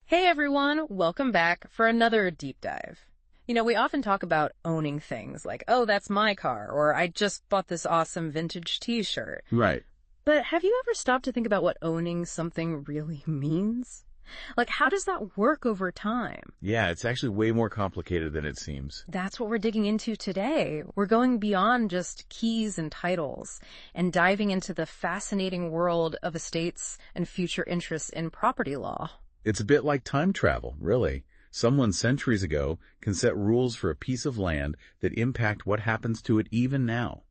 Hey everyone, welcome back for another deep dive. We often talk about owning things like, oh, that's my car, or I just bought this awesome vintage t-shirt. Right. But have you ever stopped to think about what owning something really means? Like, how does that work over time? Yeah, it's actually way more complicated than it seems. That's what we're digging into today. We're going beyond just keys and titles and diving into the fascinating world of estates and future interests in property law. It's a bit like time travel, really. Someone centuries ago can set rules for a piece of land that impact what happens to it even now.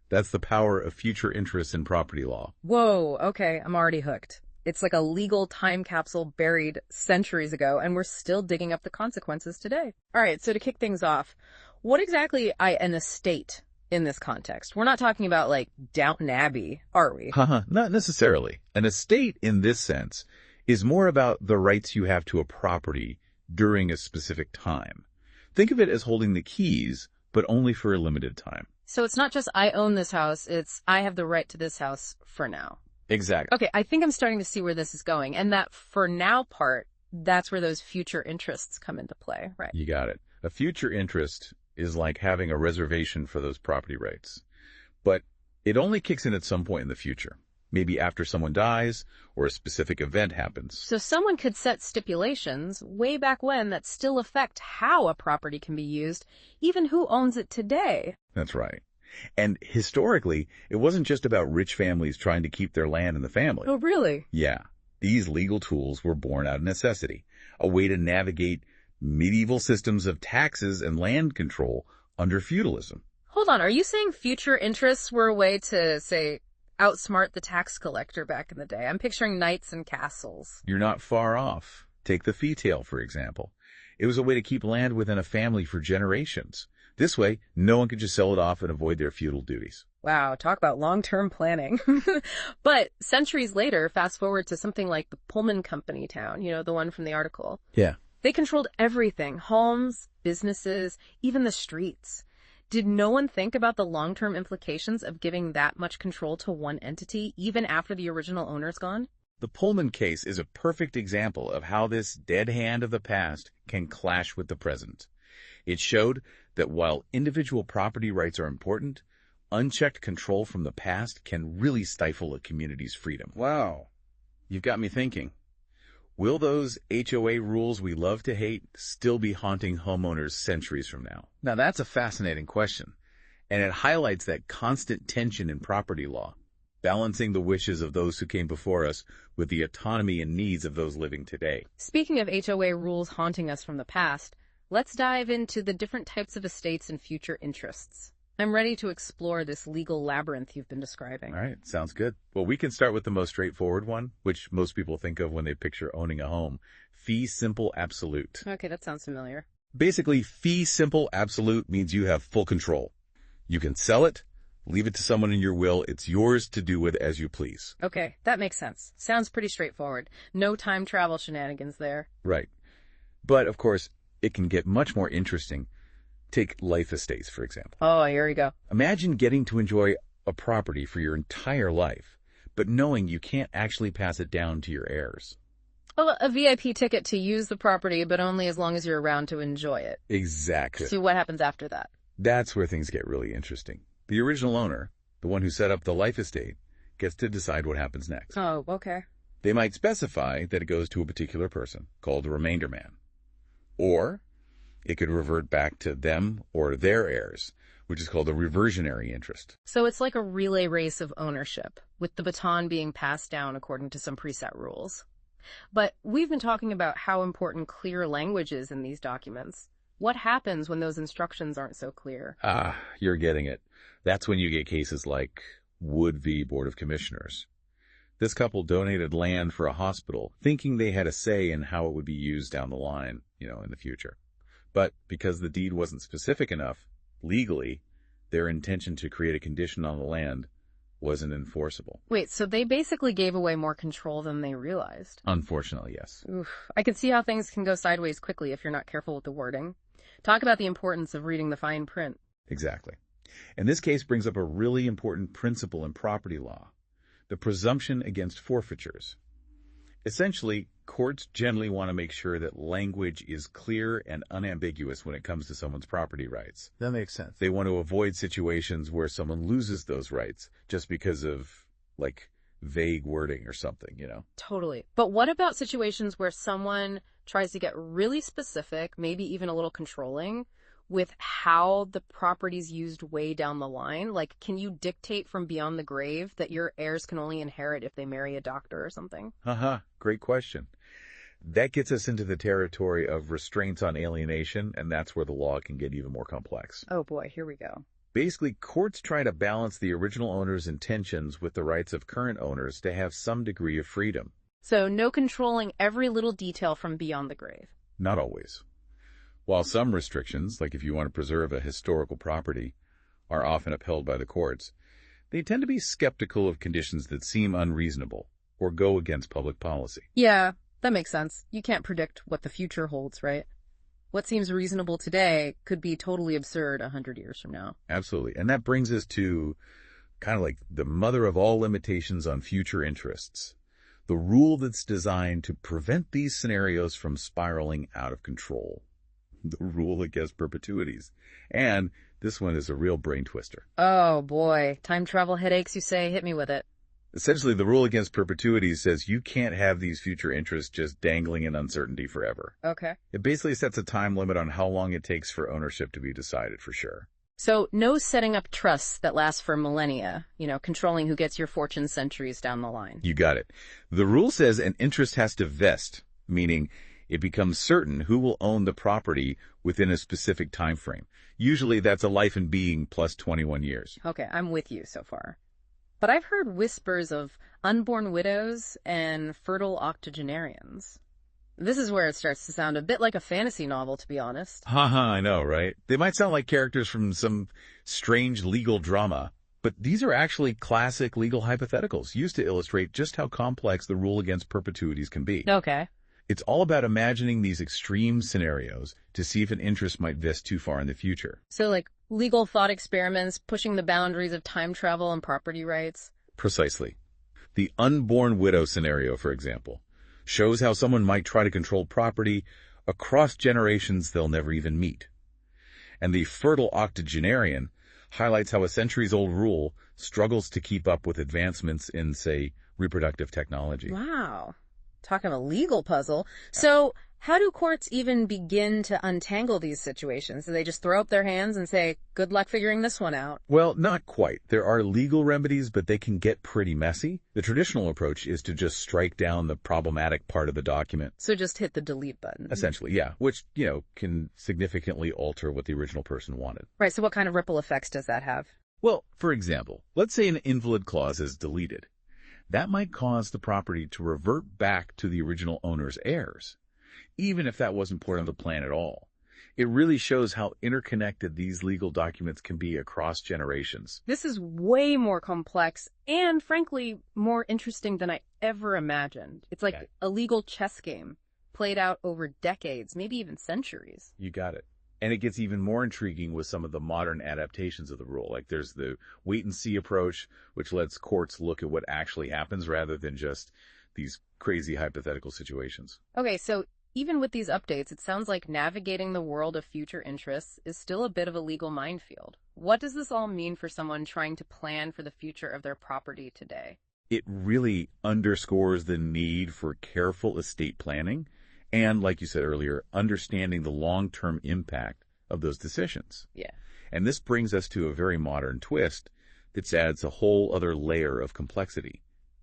That's the power of future interests in property law. Whoa, okay, I'm already hooked. It's like a legal time capsule buried centuries ago, and we're still digging up the consequences today. All right, so to kick things off, what exactly an estate in this context? We're not talking about like Downton Abbey, are we? Not necessarily. An estate in this sense is more about the rights you have to a property during a specific time. Think of it as holding the keys, but only for a limited time. So it's not just I own this house, it's I have the right to this house for now. Exactly. Okay, I think I'm starting to see where this is going. And that for now part, that's where those future interests come into play, right? You got it. A future interest is like having a reservation for those property rights. But it only kicks in at some point in the future. Maybe after someone dies or a specific event happens. So someone could set stipulations way back when that still affect how a property can be used, even who owns it today. That's right. And historically, it wasn't just about rich families trying to keep their land in the family. Oh, really? Yeah. These legal tools were born out of necessity, a way to navigate medieval systems of taxes and land control under feudalism. Hold on, are you saying future interests were a way to, say, outsmart the tax collector back in the day? I'm picturing knights and castles. You're not far off. Take the fee tail, for example. It was a way to keep land within a family for generations. This way, no one could just sell it off and avoid their feudal duties. Wow, talk about long-term planning. But centuries later, fast forward to something like the Pullman Company town, the one from the article. Yeah. They controlled everything, homes, businesses, even the streets. Did no one think about the long-term implications of giving that much control to one entity, even after the original owner's gone? The Pullman case is a perfect example of how this dead hand of the past can clash with the present. It showed that while individual property rights are important, unchecked control from the past can really stifle a community's freedom. Wow. You've got me thinking. Will those HOA rules we love to hate still be haunting homeowners centuries from now? Now, that's a fascinating question, and it highlights that constant tension in property law, balancing the wishes of those who came before us with the autonomy and needs of those living today. Speaking of HOA rules haunting us from the past, let's dive into the different types of estates and future interests. I'm ready to explore this legal labyrinth you've been describing. All right, sounds good. Well, we can start with the most straightforward one, which most people think of when they picture owning a home. Fee simple absolute. Okay, that sounds familiar. Basically, fee simple absolute means you have full control. You can sell it, leave it to someone in your will. It's yours to do with as you please. Okay, that makes sense. Sounds pretty straightforward. No time travel shenanigans there. Right. But, of course, it can get much more interesting. Take life estates, for example. Oh, here we go. Imagine getting to enjoy a property for your entire life, but knowing you can't actually pass it down to your heirs. Well, a VIP ticket to use the property, but only as long as you're around to enjoy it. Exactly. So what happens after that? That's where things get really interesting. The original owner, the one who set up the life estate, gets to decide what happens next. Oh, okay. They might specify that it goes to a particular person, called a remainder man. Or it could revert back to them or their heirs, which is called a reversionary interest. So it's like a relay race of ownership, with the baton being passed down according to some preset rules. But we've been talking about how important clear language is in these documents. What happens when those instructions aren't so clear? You're getting it. That's when you get cases like Wood v. Board of Commissioners. This couple donated land for a hospital, thinking they had a say in how it would be used down the line, in the future. But because the deed wasn't specific enough, legally, their intention to create a condition on the land wasn't enforceable. Wait, so they basically gave away more control than they realized? Unfortunately, yes. Oof. I can see how things can go sideways quickly if you're not careful with the wording. Talk about the importance of reading the fine print. Exactly. And this case brings up a really important principle in property law, the presumption against forfeitures. Essentially, Courts generally want to make sure that language is clear and unambiguous when it comes to someone's property rights. That makes sense. They want to avoid situations where someone loses those rights just because of, like, vague wording or something, you know? Totally. But what about situations where someone tries to get really specific, maybe even a little controlling, with how the property's used way down the line? Like, can you dictate from beyond the grave that your heirs can only inherit if they marry a doctor or something? Great question. That gets us into the territory of restraints on alienation, and that's where the law can get even more complex. Oh boy, here we go. Basically, courts try to balance the original owner's intentions with the rights of current owners to have some degree of freedom. So no controlling every little detail from beyond the grave. Not always. While some restrictions, like if you want to preserve a historical property, are often upheld by the courts, they tend to be skeptical of conditions that seem unreasonable or go against public policy. Yeah, that makes sense. You can't predict what the future holds, right? What seems reasonable today could be totally absurd 100 years from now. Absolutely. And that brings us to kind of like the mother of all limitations on future interests. The rule that's designed to prevent these scenarios from spiraling out of control. The Rule Against Perpetuities. And this one is a real brain twister. Oh boy, time travel headaches, you say? Hit me with it. Essentially, the Rule Against Perpetuities says you can't have these future interests just dangling in uncertainty forever. Okay. It basically sets a time limit on how long it takes for ownership to be decided for sure. So no setting up trusts that last for millennia, controlling who gets your fortune centuries down the line. You got it. The rule says an interest has to vest, meaning it becomes certain who will own the property within a specific time frame. Usually that's a life and being plus 21 years. Okay, I'm with you so far. But I've heard whispers of unborn widows and fertile octogenarians. This is where it starts to sound a bit like a fantasy novel, to be honest. I know, right? They might sound like characters from some strange legal drama, but these are actually classic legal hypotheticals used to illustrate just how complex the Rule Against Perpetuities can be. Okay. It's all about imagining these extreme scenarios to see if an interest might vest too far in the future. So like legal thought experiments, pushing the boundaries of time travel and property rights. Precisely. The unborn widow scenario, for example, shows how someone might try to control property across generations they'll never even meet. And the fertile octogenarian highlights how a centuries-old rule struggles to keep up with advancements in, say, reproductive technology. Wow. Talking of a legal puzzle. So how do courts even begin to untangle these situations? Do they just throw up their hands and say, good luck figuring this one out? Well, not quite. There are legal remedies, but they can get pretty messy. The traditional approach is to just strike down the problematic part of the document. So just hit the delete button. Essentially, yeah, which, can significantly alter what the original person wanted. Right, so what kind of ripple effects does that have? Well, for example, let's say an invalid clause is deleted. That might cause the property to revert back to the original owner's heirs, even if that wasn't part of the plan at all. It really shows how interconnected these legal documents can be across generations. This is way more complex and, frankly, more interesting than I ever imagined. It's like a legal chess game played out over decades, maybe even centuries. You got it. And it gets even more intriguing with some of the modern adaptations of the rule. Like there's the wait-and-see approach, which lets courts look at what actually happens rather than just these crazy hypothetical situations. Okay, so even with these updates, it sounds like navigating the world of future interests is still a bit of a legal minefield. What does this all mean for someone trying to plan for the future of their property today? It really underscores the need for careful estate planning and, like you said earlier, understanding the long-term impact of those decisions. Yeah. And this brings us to a very modern twist that adds a whole other layer of complexity.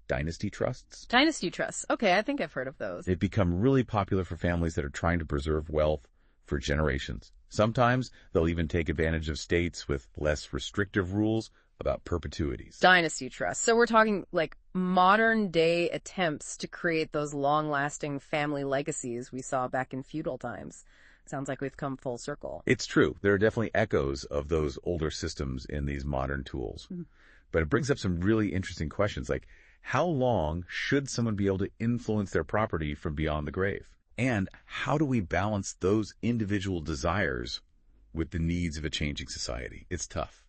Dynasty trusts. Dynasty trusts. Okay, I think I've heard of those. They've become really popular for families that are trying to preserve wealth for generations. Sometimes they'll even take advantage of states with less restrictive rules about perpetuities. Dynasty trusts. So we're talking like modern day attempts to create those long-lasting family legacies we saw back in feudal times. Sounds like we've come full circle. It's true. There are definitely echoes of those older systems in these modern tools. Mm-hmm. But it brings up some really interesting questions like, how long should someone be able to influence their property from beyond the grave? And how do we balance those individual desires with the needs of a changing society? It's tough.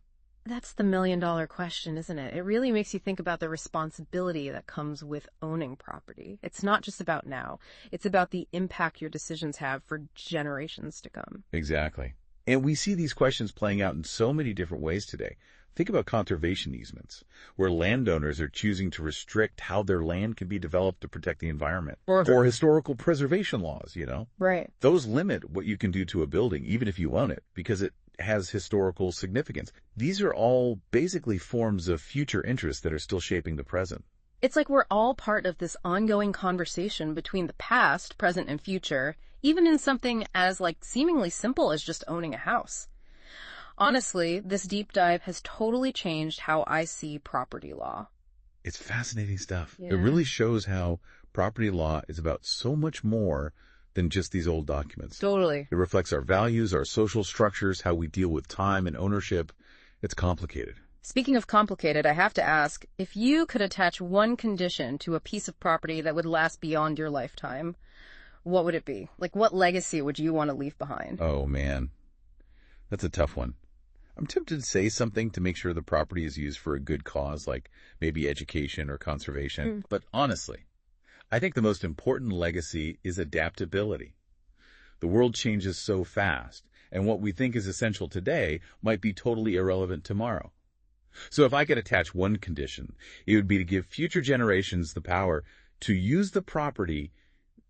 That's the million-dollar question, isn't it? It really makes you think about the responsibility that comes with owning property. It's not just about now. It's about the impact your decisions have for generations to come. Exactly. And we see these questions playing out in so many different ways today. Think about conservation easements, where landowners are choosing to restrict how their land can be developed to protect the environment. Or historical preservation laws, Right. Those limit what you can do to a building, even if you own it, because it has historical significance. These are all basically forms of future interest that are still shaping the present. It's like we're all part of this ongoing conversation between the past, present, and future, even in something as seemingly simple as just owning a house. Honestly, this deep dive has totally changed how I see property law. It's fascinating stuff. Yeah. It really shows how property law is about so much more than just these old documents. Totally. It reflects our values, our social structures, how we deal with time and ownership. It's complicated. Speaking of complicated, I have to ask, if you could attach one condition to a piece of property that would last beyond your lifetime, what would it be? What legacy would you want to leave behind? Oh, man. That's a tough one. I'm tempted to say something to make sure the property is used for a good cause, like maybe education or conservation. But honestly, I think the most important legacy is adaptability. The world changes so fast, and what we think is essential today might be totally irrelevant tomorrow. So if I could attach one condition, it would be to give future generations the power to use the property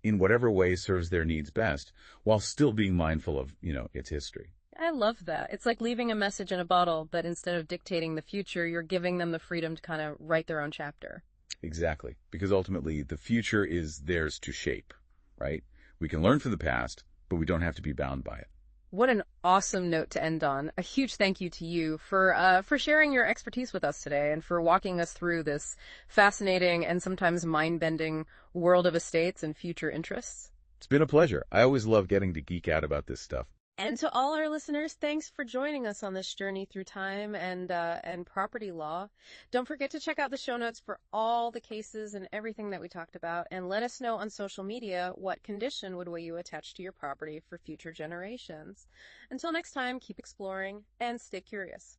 in whatever way serves their needs best, while still being mindful of, its history. I love that. It's like leaving a message in a bottle, but instead of dictating the future, you're giving them the freedom to kind of write their own chapter. Exactly, because ultimately the future is theirs to shape, right? We can learn from the past, but we don't have to be bound by it. What an awesome note to end on. A huge thank you to you for sharing your expertise with us today and for walking us through this fascinating and sometimes mind-bending world of estates and future interests. It's been a pleasure. I always love getting to geek out about this stuff. And to all our listeners, thanks for joining us on this journey through time and property law. Don't forget to check out the show notes for all the cases and everything that we talked about, and let us know on social media what condition would you attach to your property for future generations. Until next time, keep exploring and stay curious.